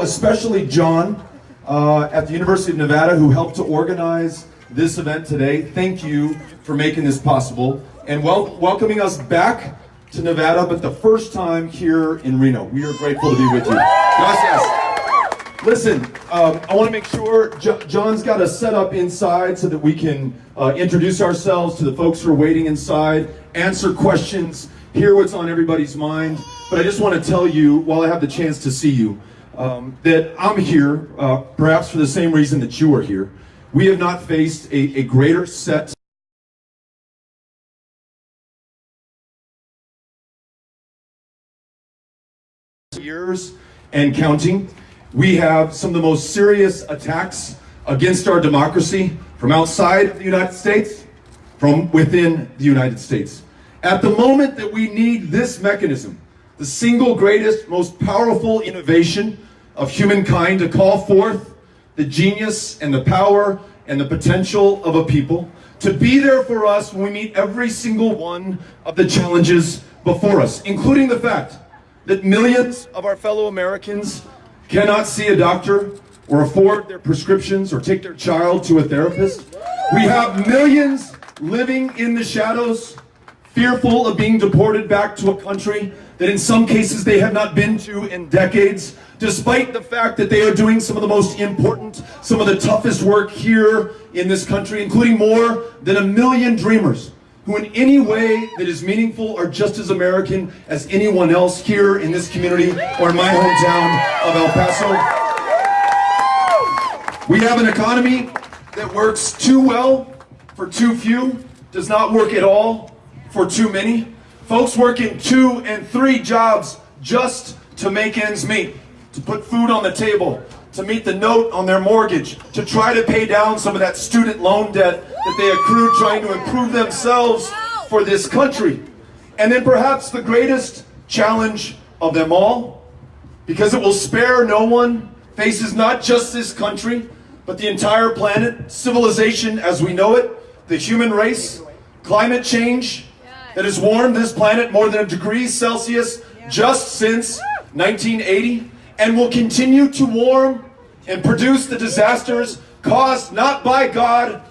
especially John at the University of Nevada, who helped to organize this event today. Thank you for making this possible and welcoming us back to Nevada, but the first time here in Reno. We are grateful to be with you. Gracias. Listen, I want to make sure John's got us set up inside so that we can introduce ourselves to the folks who are waiting inside, answer questions, hear what's on everybody's mind. But I just want to tell you, while I have the chance to see you, that I'm here, perhaps for the same reason that you are here. We have not faced a greater set years and counting. We have some of the most serious attacks against our democracy from outside of the United States, from within the United States. At the moment that we need this mechanism, the single greatest, most powerful innovation of humankind to call forth the genius and the power and the potential of a people, to be there for us when we meet every single one of the challenges before us, including the fact that millions of our fellow Americans cannot see a doctor or afford their prescriptions or take their child to a therapist. We have millions living in the shadows, fearful of being deported back to a country that in some cases they have not been to in decades, despite the fact that they are doing some of the most important, some of the toughest work here in this country, including more than 1 million dreamers who in any way that is meaningful are just as American as anyone else here in this community or in my hometown of El Paso. We have an economy that works too well for too few, does not work at all for too many. Folks working 2 and 3 jobs just to make ends meet, to put food on the table, to meet the note on their mortgage, to try to pay down some of that student loan debt that they accrued trying to improve themselves for this country. And then perhaps the greatest challenge of them all, because it will spare no one, faces not just this country, but the entire planet, civilization as we know it, the human race, climate change that has warmed this planet more than 1 degree Celsius just since 1980, and will continue to warm and produce the disasters caused not by God,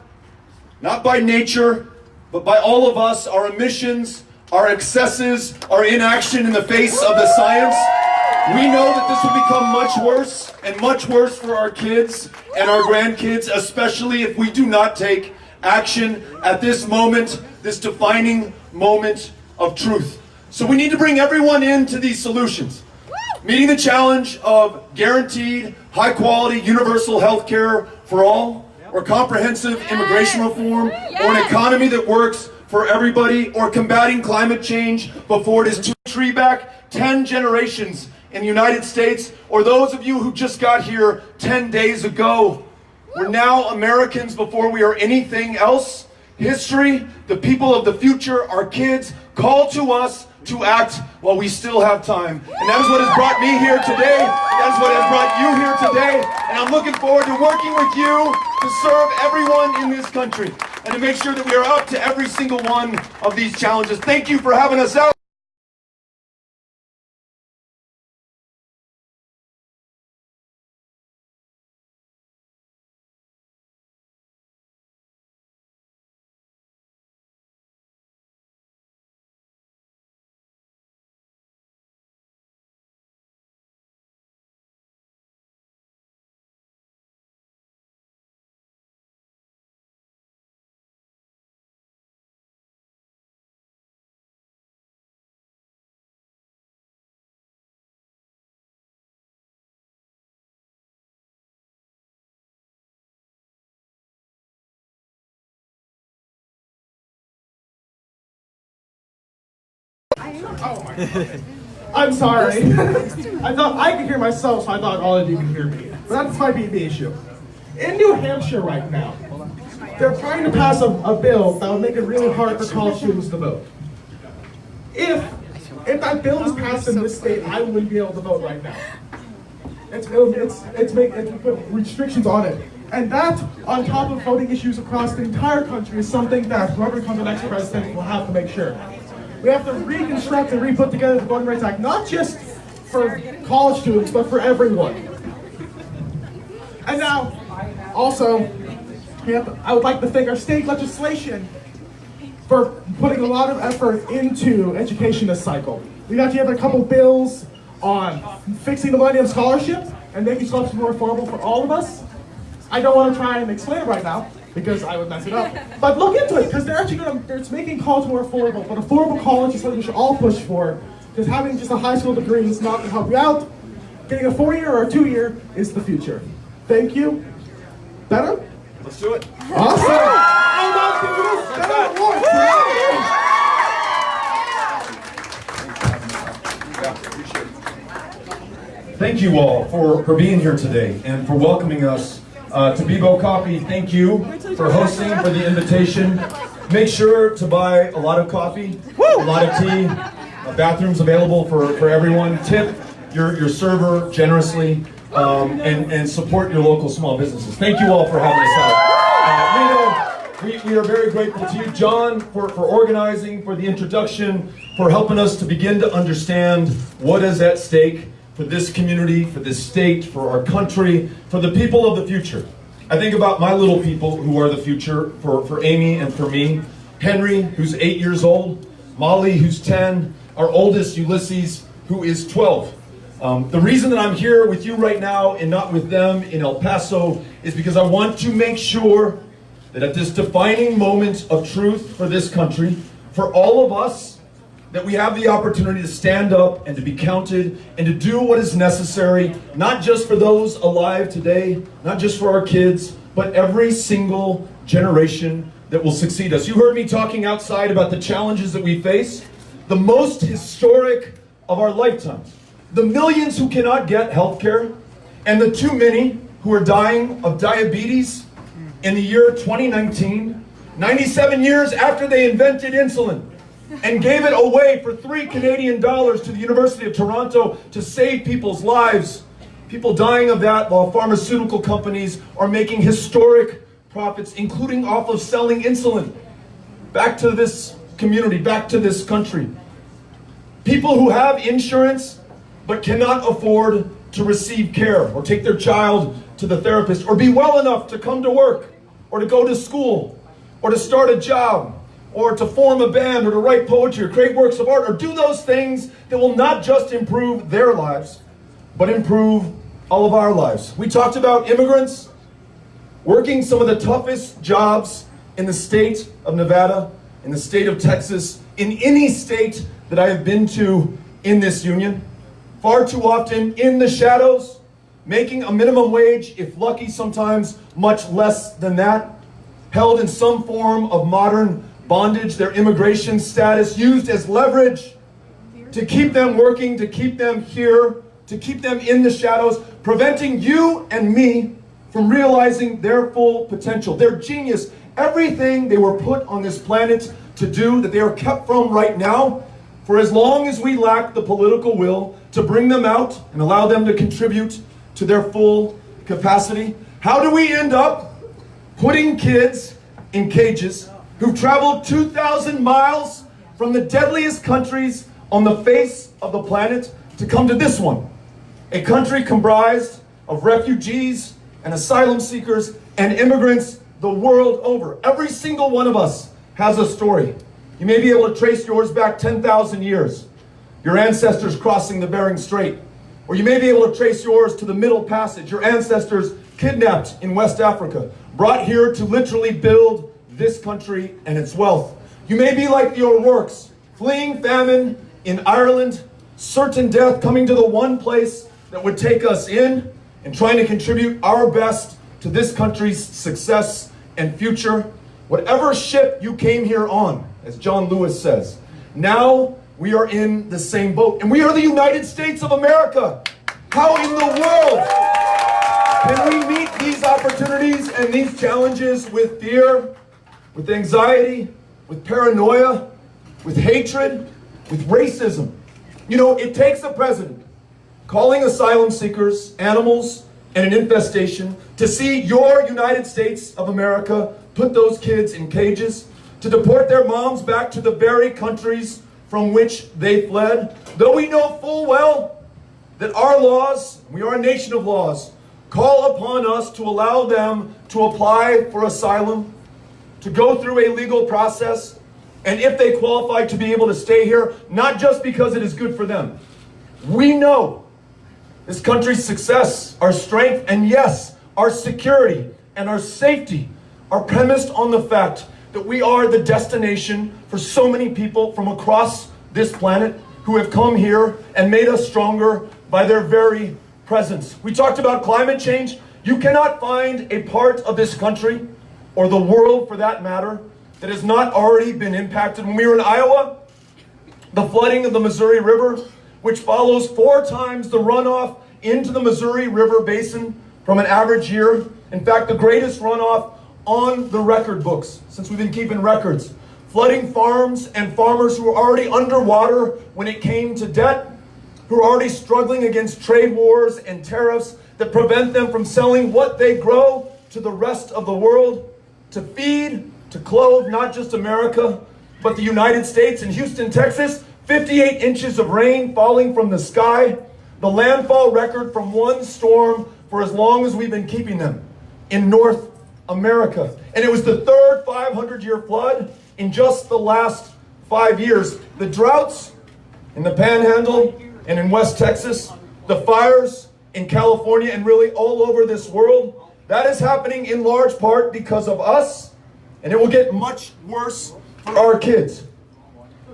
not by nature, but by all of us, our emissions, our excesses, our inaction in the face of the science. We know that this will become much worse and much worse for our kids and our grandkids, especially if we do not take action at this moment, this defining moment of truth. So we need to bring everyone into these solutions. Meeting the challenge of guaranteed, high-quality, universal health care for all, or comprehensive immigration reform, or an economy that works for everybody, or combating climate change before it is too tree back 10 generations in the United States, or those of you who just got here 10 days ago. We're now Americans before we are anything else. History, the people of the future, our kids, call to us to act while we still have time. And that is what has brought me here today. That is what has brought you here today. And I'm looking forward to working with you to serve everyone in this country and to make sure that we are up to every single one of these challenges. Thank you for having us out. Oh my God. I'm sorry. I thought I could hear myself, so I thought all of you could hear me. But that might be the issue. In New Hampshire right now, they're trying to pass a bill that would make it really hard for college students to vote. If that bill is passed in this state, I wouldn't be able to vote right now. It's put restrictions on it. And that, on top of voting issues across the entire country, is something that whoever becomes the next president will have to make sure. We have to reconstruct and re-put together the Voting Rights Act, not just for college students, but for everyone. And now, also, I would like to thank our state legislation for putting a lot of effort into education this cycle. We got together a couple bills on fixing the money of scholarships and making scholarships more affordable for all of us. I don't want to try and explain it right now because I would mess it up. But look into it because it's making college more affordable. But affordable college is something we should all push for because having just a high school degree is not going to help you out. Getting a 4-year or a 2-year is the future. Thank you. Beto? Let's do it. Awesome. Thank you all for being here today and for welcoming us to Bebo Coffee. Thank you for hosting, for the invitation. Make sure to buy a lot of coffee, a lot of tea, bathrooms available for everyone. Tip your server generously and support your local small businesses. Thank you all for having us out. We are very grateful to you, John, for organizing, for the introduction, for helping us to begin to understand what is at stake for this community, for this state, for our country, for the people of the future. I think about my little people who are the future, for Amy and for me. Henry, who's 8 years old. Molly, who's 10. Our oldest, Ulysses, who is 12. The reason that I'm here with you right now and not with them in El Paso is because I want to make sure that at this defining moment of truth for this country, for all of us, that we have the opportunity to stand up and to be counted and to do what is necessary, not just for those alive today, not just for our kids, but every single generation that will succeed us. You heard me talking outside about the challenges that we face, the most historic of our lifetimes. The millions who cannot get health care, and the too many who are dying of diabetes in the year 2019, 97 years after they invented insulin and gave it away for $3 Canadian to the University of Toronto to save people's lives. People dying of that while pharmaceutical companies are making historic profits, including off of selling insulin. Back to this community, back to this country. People who have insurance but cannot afford to receive care or take their child to the therapist or be well enough to come to work or to go to school or to start a job or to form a band or to write poetry or create works of art or do those things that will not just improve their lives but improve all of our lives. We talked about immigrants working some of the toughest jobs in the state of Nevada, in the state of Texas, in any state that I have been to in this union. Far too often in the shadows, making a minimum wage, if lucky sometimes much less than that, held in some form of modern bondage, their immigration status used as leverage to keep them working, to keep them here, to keep them in the shadows, preventing you and me from realizing their full potential, their genius, everything they were put on this planet to do that they are kept from right now. For as long as we lack the political will to bring them out and allow them to contribute to their full capacity, how do we end up putting kids in cages who've traveled 2,000 miles from the deadliest countries on the face of the planet to come to this one? A country comprised of refugees and asylum seekers and immigrants the world over. Every single one of us has a story. You may be able to trace yours back 10,000 years, your ancestors crossing the Bering Strait. Or you may be able to trace yours to the Middle Passage, your ancestors kidnapped in West Africa, brought here to literally build this country and its wealth. You may be like the O'Rourkes, fleeing famine in Ireland, certain death, coming to the one place that would take us in and trying to contribute our best to this country's success and future. Whatever ship you came here on, as John Lewis says, now we are in the same boat. And we are the United States of America. How in the world can we meet these opportunities and these challenges with fear, with anxiety, with paranoia, with hatred, with racism? You know, it takes a president calling asylum seekers animals and an infestation to see your United States of America put those kids in cages, to deport their moms back to the very countries from which they fled, though we know full well that our laws, we are a nation of laws, call upon us to allow them to apply for asylum, to go through a legal process, and if they qualify, to be able to stay here, not just because it is good for them. We know this country's success, our strength, and yes, our security and our safety are premised on the fact that we are the destination for so many people from across this planet who have come here and made us stronger by their very presence. We talked about climate change. You cannot find a part of this country, or the world for that matter, that has not already been impacted. When we were in Iowa, the flooding of the Missouri River, which follows 4 times the runoff into the Missouri River basin from an average year. In fact, the greatest runoff on the record books, since we've been keeping records. Flooding farms and farmers who were already underwater when it came to debt, who are already struggling against trade wars and tariffs that prevent them from selling what they grow to the rest of the world, to feed, to clothe not just America, but the United States. In Houston, Texas, 58 inches of rain falling from the sky, the landfall record from one storm for as long as we've been keeping them in North America. And it was the third 500-year flood in just the last 5 years. The droughts in the Panhandle and in West Texas, the fires in California and really all over this world, that is happening in large part because of us, and it will get much worse for our kids.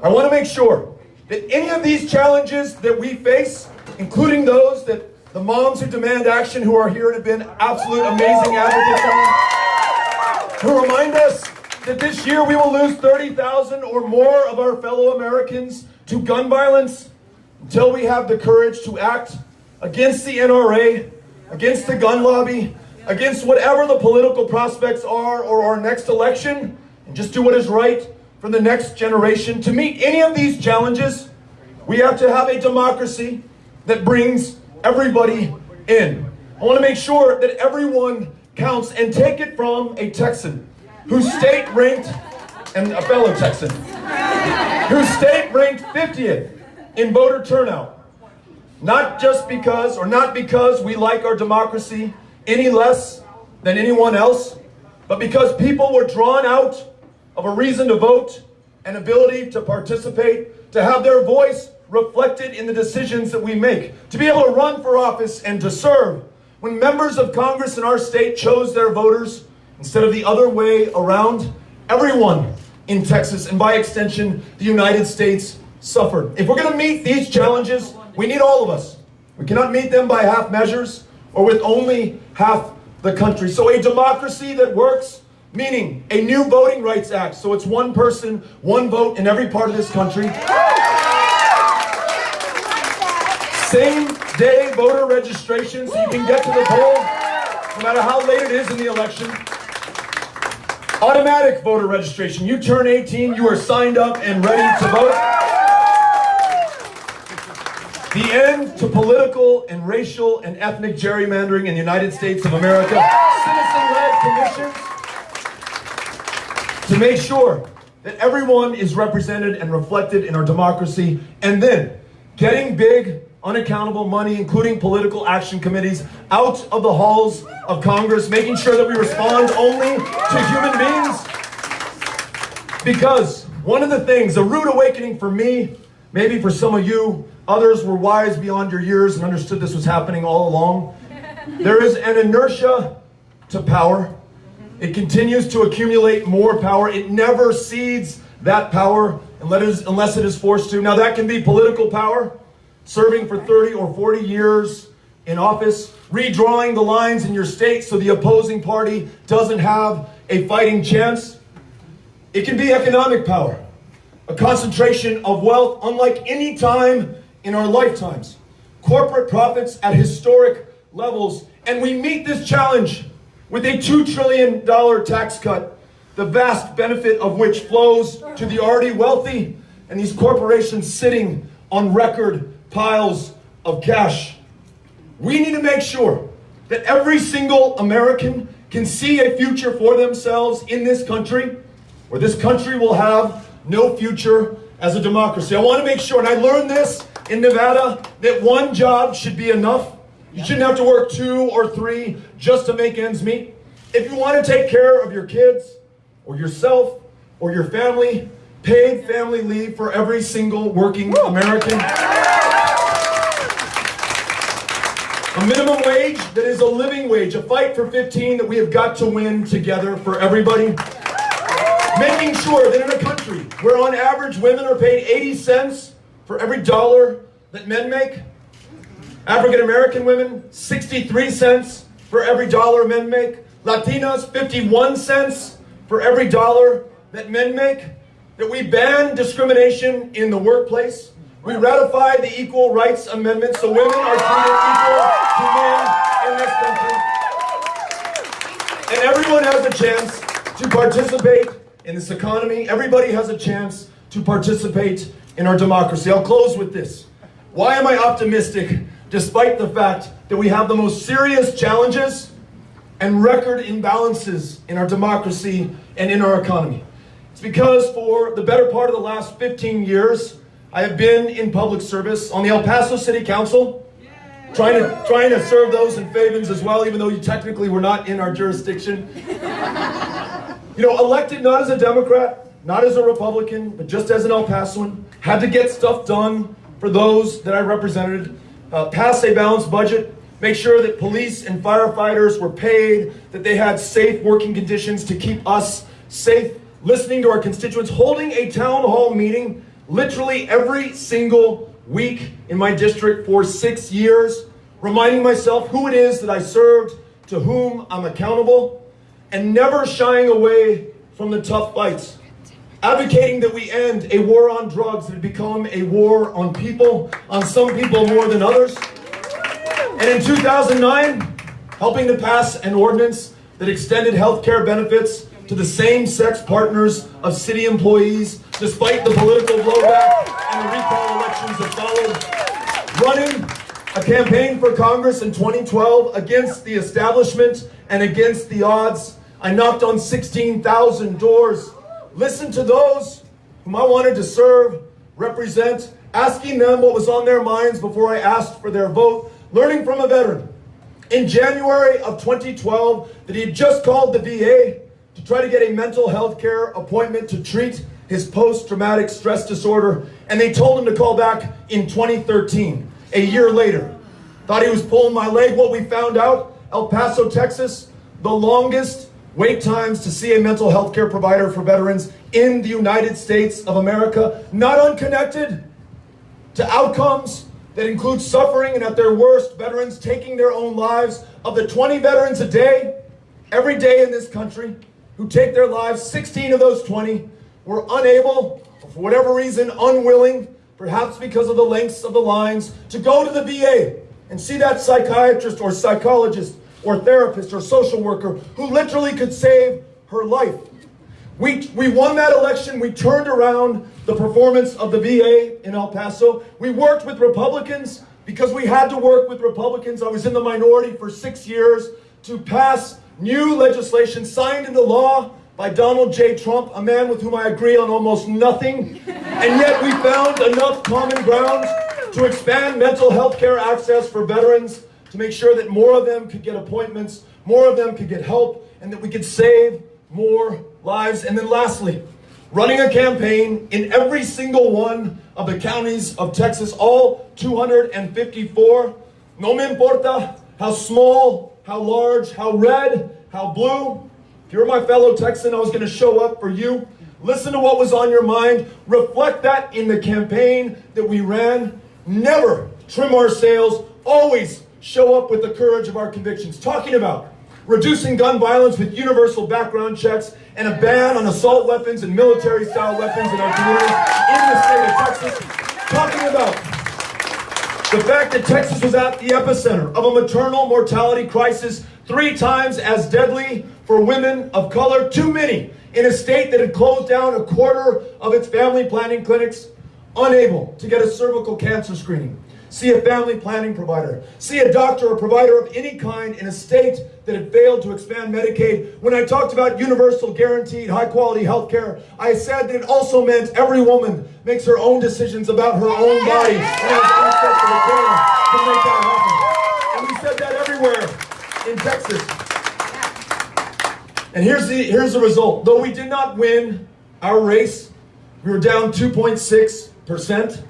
I want to make sure that any of these challenges that we face, including those that the moms who demand action who are here and have been absolute amazing advocates on, who remind us that this year we will lose 30,000 or more of our fellow Americans to gun violence until we have the courage to act against the NRA, against the gun lobby, against whatever the political prospects are or our next election, and just do what is right for the next generation. To meet any of these challenges, we have to have a democracy that brings everybody in. I want to make sure that everyone counts, and take it from a Texan whose state ranked, and a fellow Texan, whose state ranked 50th in voter turnout. Not just because, or not because we like our democracy any less than anyone else, but because people were drawn out of a reason to vote, an ability to participate, to have their voice reflected in the decisions that we make, to be able to run for office and to serve. When members of Congress in our state chose their voters instead of the other way around, everyone in Texas, and by extension, the United States, suffered. If we're going to meet these challenges, we need all of us. We cannot meet them by half measures or with only half the country. So a democracy that works, meaning a new Voting Rights Act, so it's one person, one vote in every part of this country. Same day voter registration, so you can get to the poll no matter how late it is in the election. Automatic voter registration. You turn 18, you are signed up and ready to vote. The end to political and racial and ethnic gerrymandering in the United States of America. Citizen-led commissions to make sure that everyone is represented and reflected in our democracy. And then getting big, unaccountable money, including political action committees, out of the halls of Congress, making sure that we respond only to human beings. Because one of the things, a rude awakening for me, maybe for some of you, others were wise beyond your years and understood this was happening all along. There is an inertia to power. It continues to accumulate more power. It never cedes that power unless it is forced to. Now that can be political power, serving for 30 or 40 years in office, redrawing the lines in your state so the opposing party doesn't have a fighting chance. It can be economic power, a concentration of wealth unlike any time in our lifetimes. Corporate profits at historic levels. And we meet this challenge with a $2 trillion tax cut, the vast benefit of which flows to the already wealthy and these corporations sitting on record piles of cash. We need to make sure that every single American can see a future for themselves in this country, or this country will have no future as a democracy. I want to make sure, and I learned this in Nevada, that one job should be enough You shouldn't have to work 2 or 3 just to make ends meet. If you want to take care of your kids or yourself or your family, paid family leave for every single working American. A minimum wage that is a living wage, a fight for 15 that we have got to win together for everybody. Making sure that in a country where on average women are paid 80 cents for every dollar that men make, African American women 63 cents for every dollar men make, Latinas 51 cents for every dollar that men make, that we ban discrimination in the workplace. We ratified the Equal Rights Amendment so women are treated equal to men in this country. And everyone has a chance to participate in this economy. Everybody has a chance to participate in our democracy. I'll close with this. Why am I optimistic despite the fact that we have the most serious challenges and record imbalances in our democracy and in our economy? It's because for the better part of the last 15 years, I have been in public service on the El Paso City Council, trying to serve those in Fabens as well, even though you technically were not in our jurisdiction. Elected not as a Democrat, not as a Republican, but just as an El Pasoan, had to get stuff done for those that I represented, pass a balanced budget, make sure that police and firefighters were paid, that they had safe working conditions to keep us safe, listening to our constituents, holding a town hall meeting literally every single week in my district for 6 years, reminding myself who it is that I served, to whom I'm accountable, and never shying away from the tough fights. Advocating that we end a war on drugs that had become a war on people, on some people more than others. And in 2009, helping to pass an ordinance that extended health care benefits to the same-sex partners of city employees, despite the political blowback and the recall elections that followed. Running a campaign for Congress in 2012 against the establishment and against the odds. I knocked on 16,000 doors, listened to those whom I wanted to serve, represent, asking them what was on their minds before I asked for their vote, learning from a veteran in January of 2012 that he had just called the VA to try to get a mental health care appointment to treat his post-traumatic stress disorder, and they told him to call back in 2013, a year later. Thought he was pulling my leg. What we found out, El Paso, Texas, the longest wait times to see a mental health care provider for veterans in the United States of America, not unconnected to outcomes that include suffering, and at their worst, veterans taking their own lives. Of the 20 veterans a day, every day in this country, who take their lives, 16 of those 20 were unable, or for whatever reason, unwilling, perhaps because of the lengths of the lines, to go to the VA and see that psychiatrist or psychologist or therapist or social worker who literally could save her life. We won that election. We turned around the performance of the VA in El Paso. We worked with Republicans because we had to work with Republicans. I was in the minority for 6 years to pass new legislation signed into law by Donald J. Trump, a man with whom I agree on almost nothing. And yet we found enough common ground to expand mental health care access for veterans, to make sure that more of them could get appointments, more of them could get help, and that we could save more lives. And then lastly, running a campaign in every single one of the counties of Texas, all 254. No me importa how small, how large, how red, how blue. If you're my fellow Texan, I was going to show up for you. Listen to what was on your mind. Reflect that in the campaign that we ran. Never trim our sails. Always show up with the courage of our convictions. Talking about reducing gun violence with universal background checks and a ban on assault weapons and military-style weapons in our communities in the state of Texas. Talking about the fact that Texas was at the epicenter of a maternal mortality crisis 3 times as deadly for women of color, too many, in a state that had closed down a quarter of its family planning clinics, unable to get a cervical cancer screening, see a family planning provider, see a doctor or provider of any kind in a state that had failed to expand Medicaid. When I talked about universal guaranteed high-quality health care, I said that it also meant every woman makes her own decisions about her own body and has access to the care to make that happen. And we said in Texas. And here's the result. Though we did not win our race, we were down 2.6%.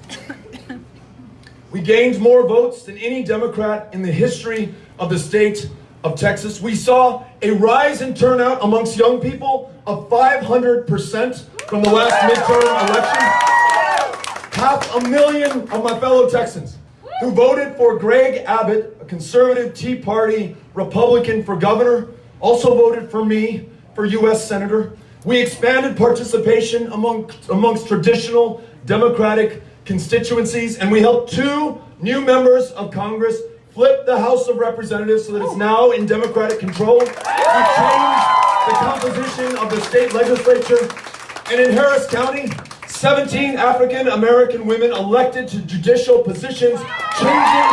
We gained more votes than any Democrat in the history of the state of Texas. We saw a rise in turnout amongst young people of 500% from the last midterm election. 500,000 of my fellow Texans who voted for Greg Abbott, a conservative Tea Party Republican for governor, also voted for me for U.S. Senator. We expanded participation amongst traditional Democratic constituencies, and we helped 2 new members of Congress flip the House of Representatives so that it's now in Democratic control. We changed the composition of the state legislature, and in Harris County, 17 African American women elected to judicial positions, changing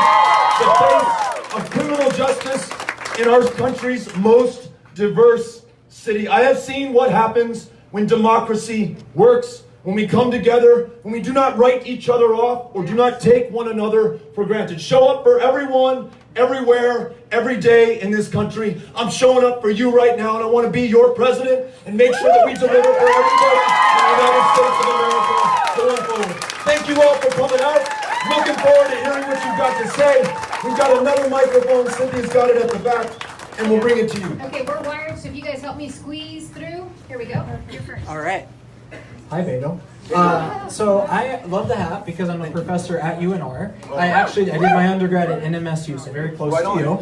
the face of criminal justice in our country's most diverse city. I have seen what happens when democracy works, when we come together, when we do not write each other off or do not take one another for granted. Show up for everyone, everywhere, every day in this country. I'm showing up for you right now, and I want to be your president and make sure that we deliver for everybody in the United States of America going forward. Thank you all for coming out. Looking forward to hearing what you've got to say. We've got another microphone. Cynthia's got it at the back, and we'll bring it to you. Okay, we're wired, so if you guys help me squeeze through. Here we go. You're first. All right. Hi, Beto. So I love the hat because I'm a professor at UNR. I did my undergrad at NMSU, so very close to you.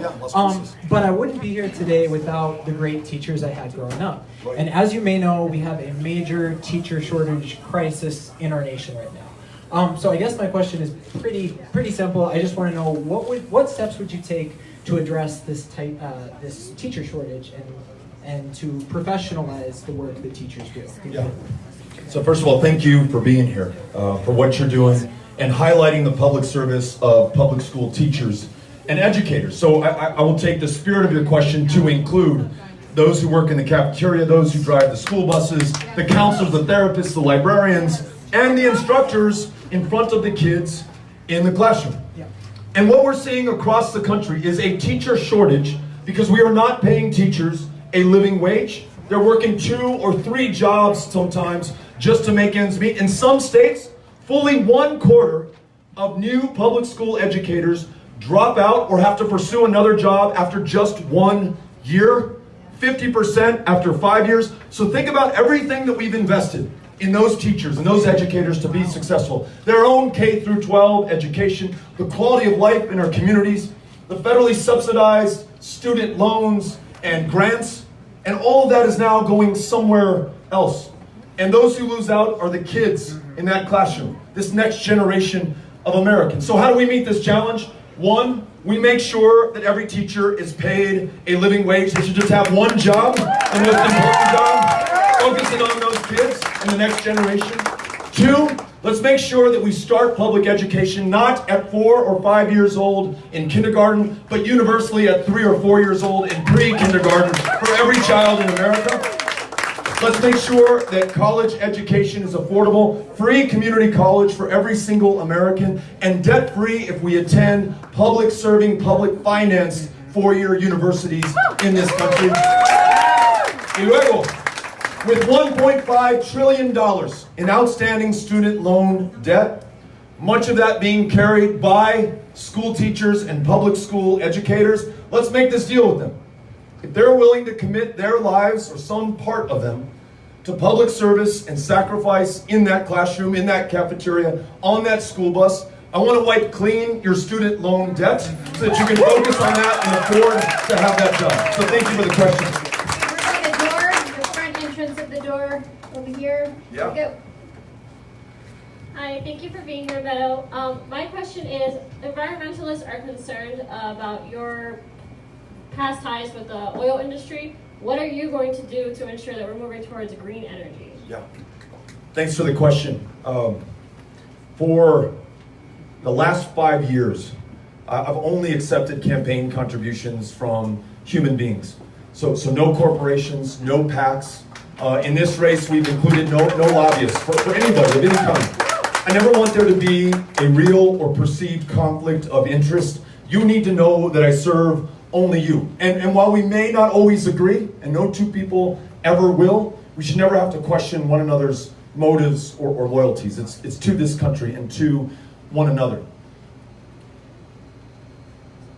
But I wouldn't be here today without the great teachers I had growing up. And as you may know, we have a major teacher shortage crisis in our nation right now. So I guess my question is pretty simple. I just want to know what steps would you take to address this teacher shortage and to professionalize the work that teachers do? Yeah. So first of all, thank you for being here, for what you're doing, and highlighting the public service of public school teachers and educators. So I will take the spirit of your question to include those who work in the cafeteria, those who drive the school buses, the counselors, the therapists, the librarians, and the instructors in front of the kids in the classroom. And what we're seeing across the country is a teacher shortage because we are not paying teachers a living wage. They're working 2 or 3 jobs sometimes just to make ends meet. In some states, fully 1/4 of new public school educators drop out or have to pursue another job after just 1 year, 50% after 5 years. So think about everything that we've invested in those teachers and those educators to be successful. Their own K through 12 education, the quality of life in our communities, the federally subsidized student loans and grants, and all of that is now going somewhere else. And those who lose out are the kids in that classroom, this next generation of Americans. So how do we meet this challenge? 1, we make sure that every teacher is paid a living wage. They should just have one job, the most important job, focusing on those kids and the next generation. 2, let's make sure that we start public education not at 4 or 5 years old in kindergarten, but universally at 3 or 4 years old in pre-kindergarten for every child in America. Let's make sure that college education is affordable, free community college for every single American, and debt-free if we attend public-serving, public-financed 4-year universities in this country. Y luego, with $1.5 trillion in outstanding student loan debt, much of that being carried by school teachers and public school educators, let's make this deal with them. If they're willing to commit their lives, or some part of them, to public service and sacrifice in that classroom, in that cafeteria, on that school bus, I want to wipe clean your student loan debt so that you can focus on that and afford to have that job. So thank you for the question. We're by the door, the front entrance of the door over here. Yeah. Go. Hi, thank you for being here, Beto. My question is, environmentalists are concerned about your past ties with the oil industry. What are you going to do to ensure that we're moving towards green energy? Yeah. Thanks for the question. For the last 5 years, I've only accepted campaign contributions from human beings. So no corporations, no PACs. In this race, we've included no lobbyists for anybody of any kind. I never want there to be a real or perceived conflict of interest. You need to know that I serve only you. And while we may not always agree, and no two people ever will, we should never have to question one another's motives or loyalties. It's to this country and to one another.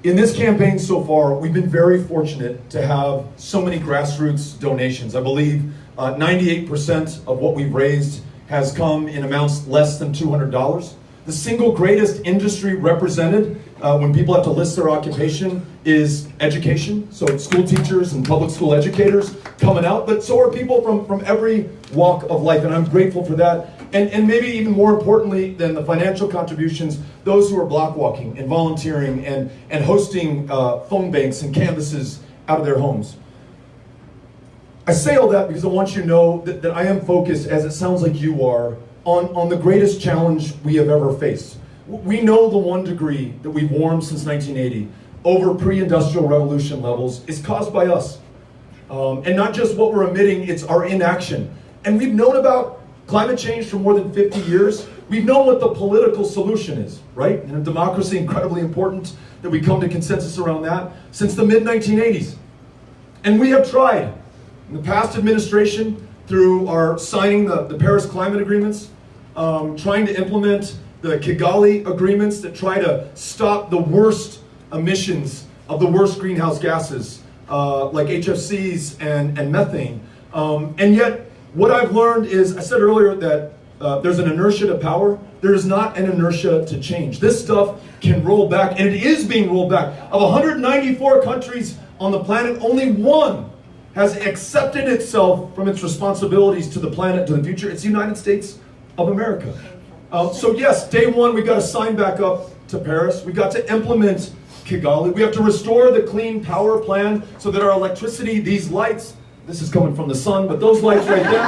In this campaign so far, we've been very fortunate to have so many grassroots donations. I believe 98% of what we've raised has come in amounts less than $200. The single greatest industry represented when people have to list their occupation is education. So school teachers and public school educators coming out, but so are people from every walk of life, and I'm grateful for that. And maybe even more importantly than the financial contributions, those who are block walking and volunteering and hosting phone banks and canvases out of their homes. I say all that because I want you to know that I am focused, as it sounds like you are, on the greatest challenge we have ever faced. We know the 1 degree that we've warmed since 1980 over pre-industrial revolution levels is caused by us. And not just what we're emitting, it's our inaction. And we've known about climate change for more than 50 years. We've known what the political solution is, right? In a democracy, incredibly important that we come to consensus around that since the mid-1980s. And we have tried in the past administration through our signing the Paris climate agreements, trying to implement the Kigali agreements that try to stop the worst emissions of the worst greenhouse gases, like HFCs and methane. And yet, what I've learned is, I said earlier that there's an inertia to power. There is not an inertia to change. This stuff can roll back, and it is being rolled back. Of 194 countries on the planet, only one has accepted itself from its responsibilities to the planet, to the future. It's the United States of America. So yes, day one, we've got to sign back up to Paris. We've got to implement Kigali. We have to restore the clean power plan so that our electricity, these lights, this is coming from the sun, but those lights right there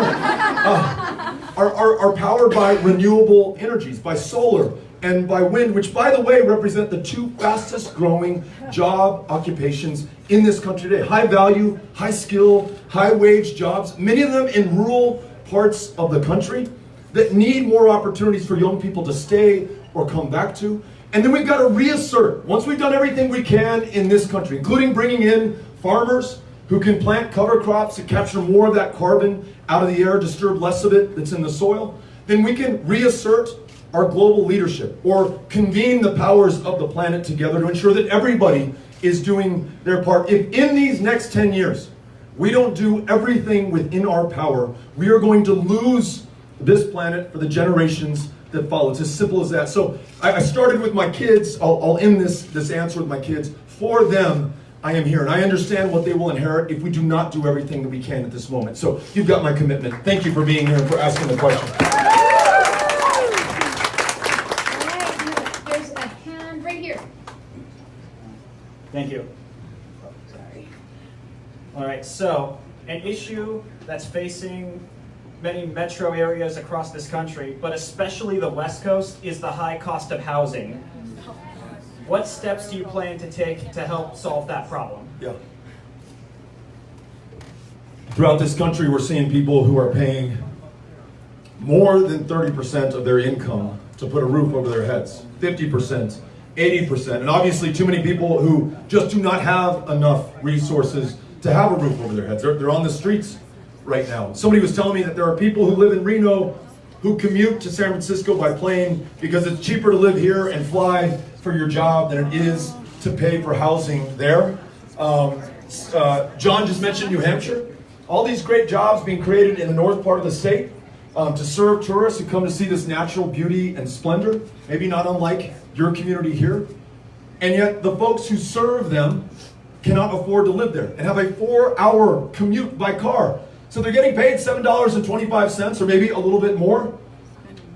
are powered by renewable energies, by solar and by wind, which, by the way, represent the 2 fastest growing job occupations in this country today. High value, high skill, high wage jobs, many of them in rural parts of the country that need more opportunities for young people to stay or come back to. And then we've got to reassert, once we've done everything we can in this country, including bringing in farmers who can plant cover crops to capture more of that carbon out of the air, disturb less of it that's in the soil, then we can reassert our global leadership or convene the powers of the planet together to ensure that everybody is doing their part. If in these next 10 years we don't do everything within our power, we are going to lose this planet for the generations that follow. It's as simple as that. So I started with my kids. I'll end this answer with my kids. For them, I am here, and I understand what they will inherit if we do not do everything that we can at this moment. So you've got my commitment. Thank you for being here and for asking the question. There's a hand right here. Thank you. Sorry. All right, so an issue that's facing many metro areas across this country, but especially the West Coast, is the high cost of housing. What steps do you plan to take to help solve that problem? Yeah. Throughout this country, we're seeing people who are paying more than 30% of their income to put a roof over their heads, 50%, 80%, and obviously too many people who just do not have enough resources to have a roof over their heads. They're on the streets right now. Somebody was telling me that there are people who live in Reno who commute to San Francisco by plane because it's cheaper to live here and fly for your job than it is to pay for housing there. John just mentioned New Hampshire. All these great jobs being created in the north part of the state to serve tourists who come to see this natural beauty and splendor, maybe not unlike your community here. And yet the folks who serve them cannot afford to live there and have a 4-hour commute by car. So they're getting paid $7.25 or maybe a little bit more.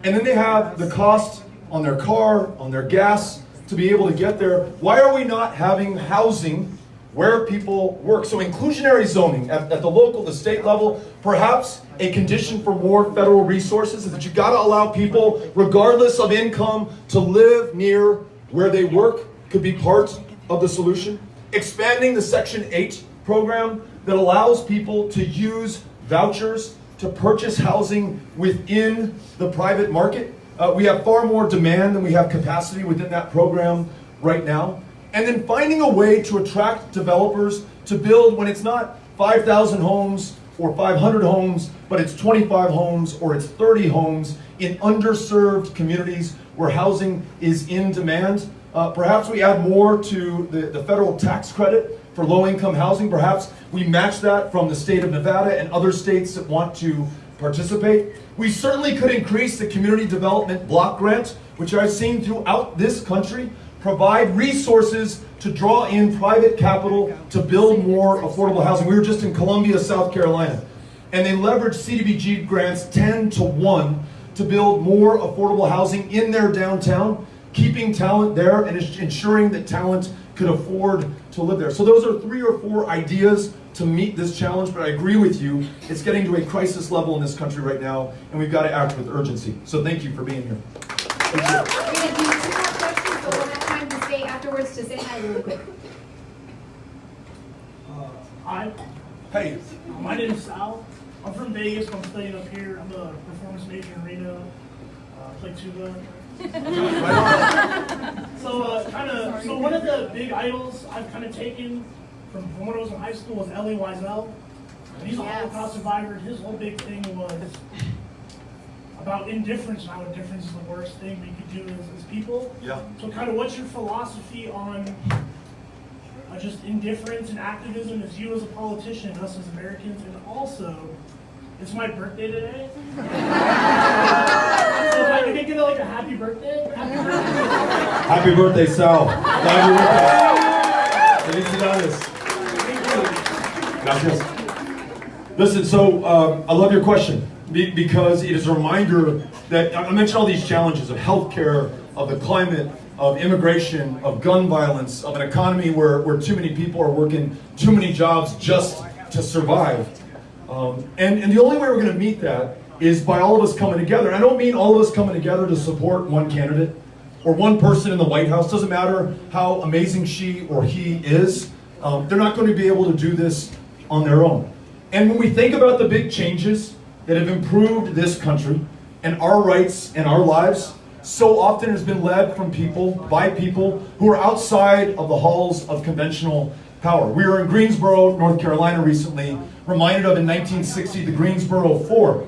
And then they have the cost on their car, on their gas to be able to get there. Why are we not having housing where people work? So inclusionary zoning at the local, the state level, perhaps a condition for more federal resources is that you gotta allow people, regardless of income, to live near where they work could be part of the solution. Expanding the Section 8 program that allows people to use vouchers to purchase housing within the private market. We have far more demand than we have capacity within that program right now. and then finding a way to attract developers to build when it's not 5,000 homes or 500 homes, but it's 25 homes or it's 30 homes in underserved communities where housing is in demand. Perhaps we add more to the federal tax credit for low-income housing. Perhaps we match that from the state of Nevada and other states that want to participate. We certainly could increase the community development block grant, which I've seen throughout this country, provide resources to draw in private capital to build more affordable housing. We were just in Columbia, South Carolina, and they leveraged CDBG grants 10-to-1 to build more affordable housing in their downtown, keeping talent there and ensuring that talent could afford to live there. So those are 3 or 4 ideas to meet this challenge, but I agree with you, it's getting to a crisis level in this country right now, and we've got to act with urgency. So thank you for being here. We're going to do 2 more questions, but we'll have time to stay afterwards to say hi really quick. Hi, Hey. my name is Sal. I'm from Vegas, but I'm studying up here. I'm a performance major in Reno. Play tuba. So one of the big idols I've kind of taken from when I was in high school was Elie Wiesel. He's a Holocaust survivor. His whole big thing was about indifference and how indifference is the worst thing we could do as people. Yeah. So kind of what's your philosophy on just indifference and activism as you as a politician, us as Americans, and also, it's my birthday today. So if I could get like a happy birthday. Happy birthday, Sal. Glad you're with us. Felicidades. Gracias. Listen, so I love your question because it is a reminder that I mentioned all these challenges of healthcare, of the climate, of immigration, of gun violence, of an economy where too many people are working too many jobs just to survive. And the only way we're going to meet that is by all of us coming together. I don't mean all of us coming together to support one candidate or one person in the White House. Doesn't matter how amazing she or he is. They're not going to be able to do this on their own. And when we think about the big changes that have improved this country and our rights and our lives, so often has been led from people, by people who are outside of the halls of conventional power. We were in Greensboro, North Carolina recently, reminded of in 1960 the Greensboro Four,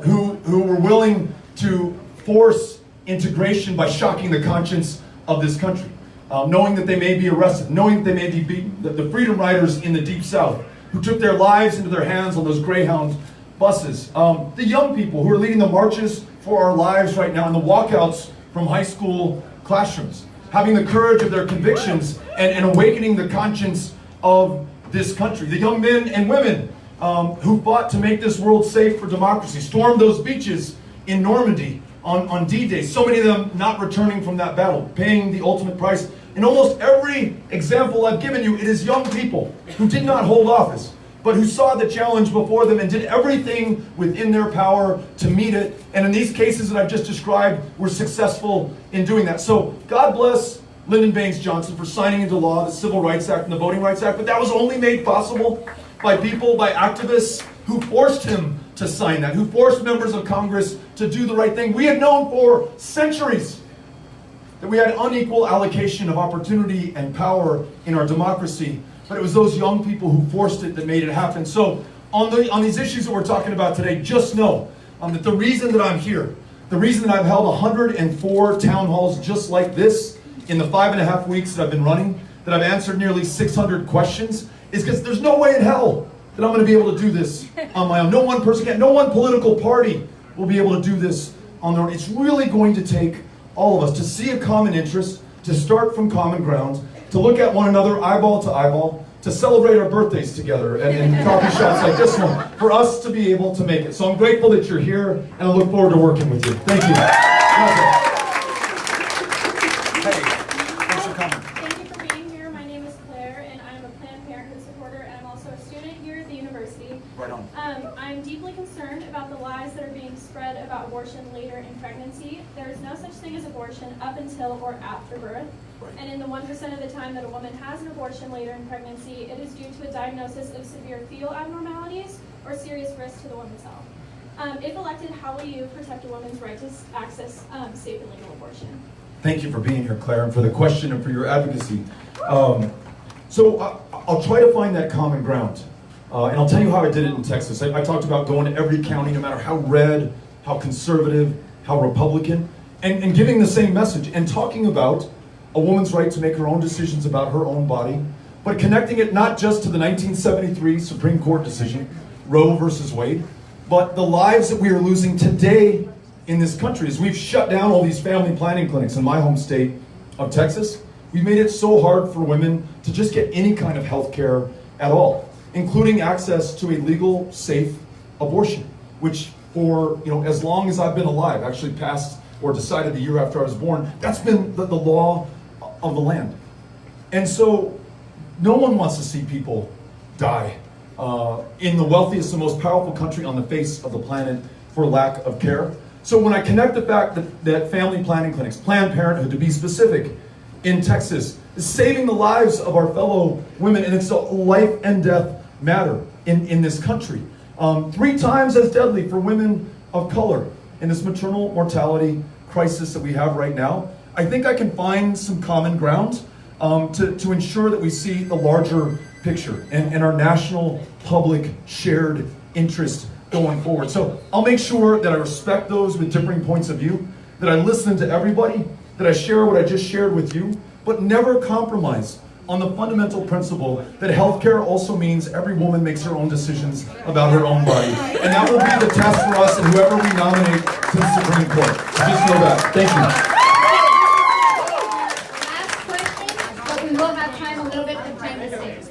who were willing to force integration by shocking the conscience of this country, knowing that they may be arrested, knowing that they may be beaten. The Freedom Riders in the Deep South, who took their lives into their hands on those Greyhound buses. The young people who are leading the marches for our lives right now and the walkouts from high school classrooms, having the courage of their convictions and awakening the conscience of this country. The young men and women who fought to make this world safe for democracy, stormed those beaches in Normandy on D-Day, so many of them not returning from that battle, paying the ultimate price. In almost every example I've given you, it is young people who did not hold office, but who saw the challenge before them and did everything within their power to meet it. And in these cases that I've just described, were successful in doing that. So God bless Lyndon Baines Johnson for signing into law the Civil Rights Act and the Voting Rights Act, but that was only made possible by people, by activists who forced him to sign that, who forced members of Congress to do the right thing. We had known for centuries that we had unequal allocation of opportunity and power in our democracy, but it was those young people who forced it that made it happen. So on these issues that we're talking about today, just know that the reason that I'm here, the reason that I've held 104 town halls just like this in the 5.5 weeks that I've been running, that I've answered nearly 600 questions, is because there's no way in hell that I'm going to be able to do this on my own. No one person can, no one political party will be able to do this on their own. It's really going to take all of us to see a common interest, to start from common ground, to look at one another eyeball to eyeball, to celebrate our birthdays together and in coffee shops like this one, for us to be able to make it. So I'm grateful that you're here, and I look forward to working with you. Thank you. Thank you for being here. My name is Claire, and I'm a Planned Parenthood supporter, and I'm also a student here at the university. Right on. I'm deeply concerned about the lies that are being spread about abortion later in pregnancy. There is no such thing as abortion up until or after birth. And in the 1% of the time that a woman has an abortion later in pregnancy, it is due to a diagnosis of severe fetal abnormalities or serious risk to the woman's health. If elected, how will you protect a woman's right to access safe and legal abortion? Thank you for being here, Claire, and for the question and for your advocacy. I'll try to find that common ground. And I'll tell you how I did it in Texas. I talked about going to every county, no matter how red, how conservative, how Republican, and giving the same message and talking about a woman's right to make her own decisions about her own body, but connecting it not just to the 1973 Supreme Court decision, Roe versus Wade, but the lives that we are losing today in this country. As we've shut down all these family planning clinics in my home state of Texas, we've made it so hard for women to just get any kind of health care at all, including access to a legal, safe abortion, which for as long as I've been alive, actually passed or decided the year after I was born, that's been the law of the land. And so no one wants to see people die in the wealthiest and most powerful country on the face of the planet for lack of care. So when I connect the fact that family planning clinics, Planned Parenthood to be specific, in Texas is saving the lives of our fellow women, and it's a life and death matter in this country. 3 times as deadly for women of color in this maternal mortality crisis that we have right now. I think I can find some common ground to ensure that we see the larger picture and our national public shared interest going forward. So I'll make sure that I respect those with differing points of view, that I listen to everybody, that I share what I just shared with you, but never compromise on the fundamental principle that healthcare also means every woman makes her own decisions about her own body. And that will be the test for us and whoever we nominate to the Supreme Court. So just know that. Thank you. Last question, but we will have time, a little bit of time to stay.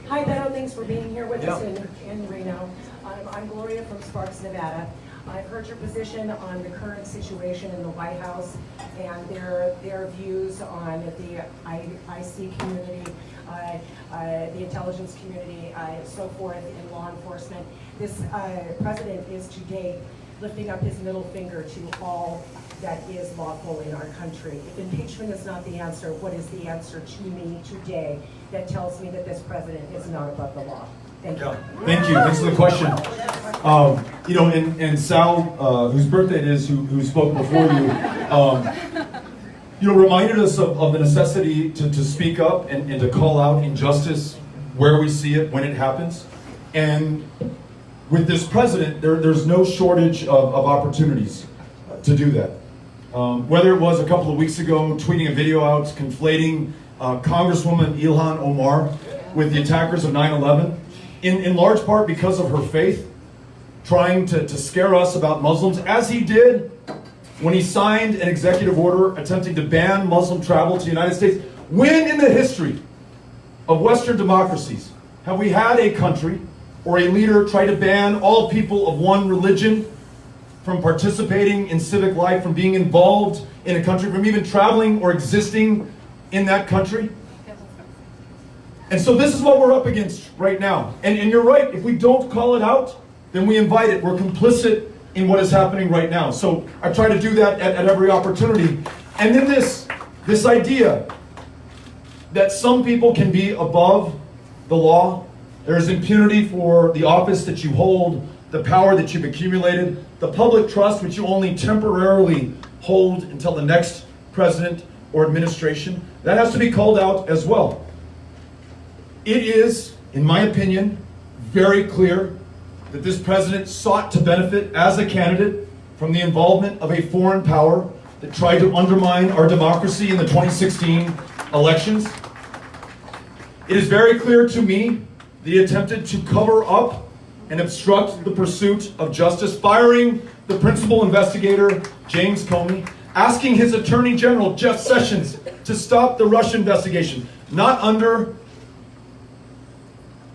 Hi, Beto. Thanks for being here with us in Reno. I'm Gloria from Sparks, Nevada. I've heard your position on the current situation in the White House and their views on the IC community, the intelligence community, so forth, in law enforcement. This president is to date lifting up his middle finger to all that is lawful in our country. If impeachment is not the answer, what is the answer to me today that tells me that this president is not above the law? Thank you. Thank you. Thanks for the question. And Sal, whose birthday it is, who spoke before you, reminded us of the necessity to speak up and to call out injustice where we see it, when it happens. And with this president, there's no shortage of opportunities to do that. Whether it was a couple of weeks ago, tweeting a video out, conflating Congresswoman Ilhan Omar with the attackers of 9/11, in large part because of her faith, trying to scare us about Muslims, as he did when he signed an executive order attempting to ban Muslim travel to the United States. When in the history of Western democracies have we had a country or a leader try to ban all people of one religion from participating in civic life, from being involved in a country, from even traveling or existing in that country? And so this is what we're up against right now. And you're right, if we don't call it out, then we invite it. We're complicit in what is happening right now. So I try to do that at every opportunity. And then this idea that some people can be above the law, there is impunity for the office that you hold, the power that you've accumulated, the public trust which you only temporarily hold until the next president or administration, that has to be called out as well. It is, in my opinion, very clear that this president sought to benefit as a candidate from the involvement of a foreign power that tried to undermine our democracy in the 2016 elections. It is very clear to me that he attempted to cover up and obstruct the pursuit of justice, firing the principal investigator, James Comey, asking his Attorney General, Jeff Sessions, to stop the Russia investigation, not under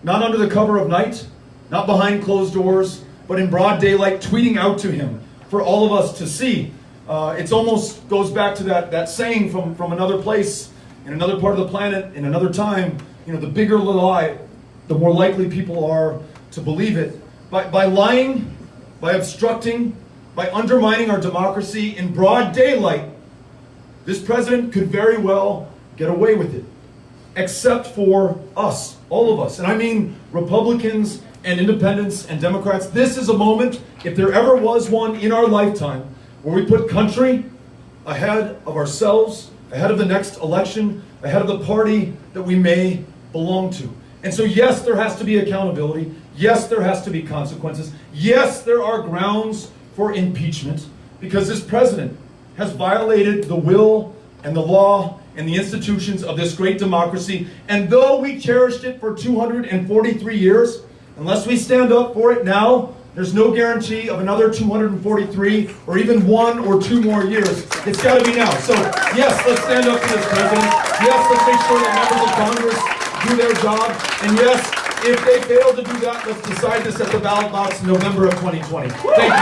the cover of night, not behind closed doors, but in broad daylight, tweeting out to him for all of us to see. It almost goes back to that saying from another place, in another part of the planet, in another time, the bigger the lie, the more likely people are to believe it. By lying, by obstructing, by undermining our democracy in broad daylight, this president could very well get away with it. Except for us, all of us. And I mean Republicans and independents and Democrats. This is a moment, if there ever was one in our lifetime, where we put country ahead of ourselves, ahead of the next election, ahead of the party that we may belong to. And so yes, there has to be accountability. Yes, there has to be consequences. Yes, there are grounds for impeachment because this president has violated the will and the law and the institutions of this great democracy. And though we cherished it for 243 years, unless we stand up for it now, there's no guarantee of another 243 or even 1 or 2 more years. It's got to be now. So yes, let's stand up for this president. Yes, let's make sure that members of Congress do their job. And yes, if they fail to do that, let's decide this at the ballot box in November of 2020. Thank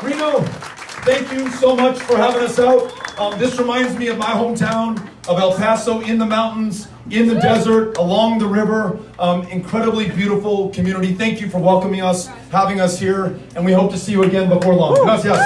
you. Reno, thank you so much for having us out. This reminds me of my hometown of El Paso, in the mountains, in the desert, along the river. Incredibly beautiful community. Thank you for welcoming us, having us here, and we hope to see you again before long. Gracias.